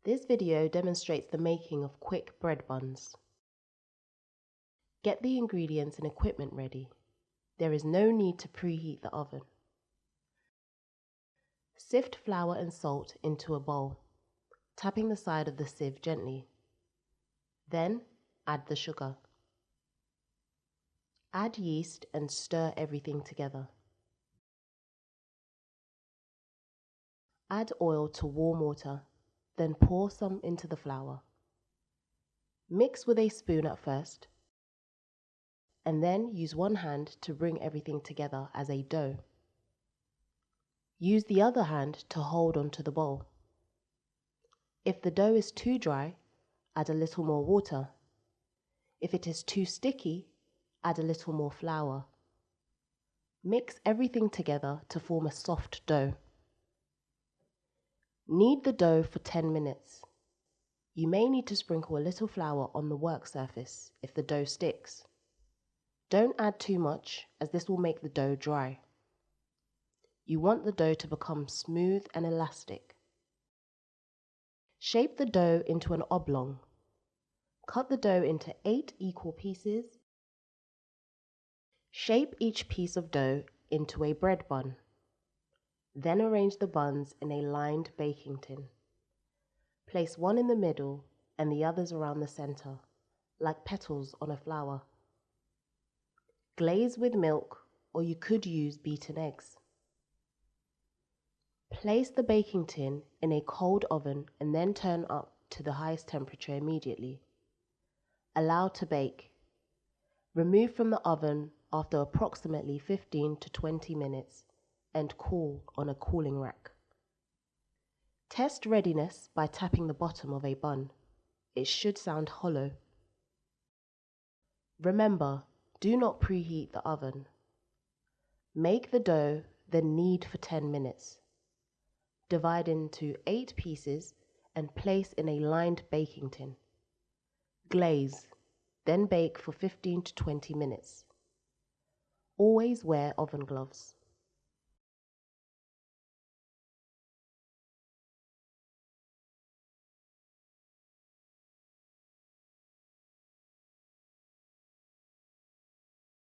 This video demonstrates the making of quick bread buns. Get the ingredients and equipment ready. There is no need to preheat the oven. Sift flour and salt into a bowl, tapping the side of the sieve gently. Then add the sugar. Add yeast and stir everything together. Add oil to warm water, then pour some into the flour. Mix with a spoon at first, and then use one hand to bring everything together as a dough. Use the other hand to hold onto the bowl. If the dough is too dry, add a little more water. If it is too sticky, add a little more flour. Mix everything together to form a soft dough. Knead the dough for 10 minutes. You may need to sprinkle a little flour on the work surface if the dough sticks. Don't add too much, as this will make the dough dry. You want the dough to become smooth and elastic. Shape the dough into an oblong. Cut the dough into 8 equal pieces. Shape each piece of dough into a bread bun. Then arrange the buns in a lined baking tin. Place one in the middle and the others around the center, like petals on a flower. Glaze with milk, or you could use beaten eggs. Place the baking tin in a cold oven and then turn up to the highest temperature immediately. Allow to bake. Remove from the oven after approximately 15 to 20 minutes and cool on a cooling rack. Test readiness by tapping the bottom of a bun. It should sound hollow. Remember, do not preheat the oven. Make the dough, then knead for 10 minutes. Divide into 8 pieces and place in a lined baking tin. Glaze, then bake for 15 to 20 minutes. Always wear oven gloves.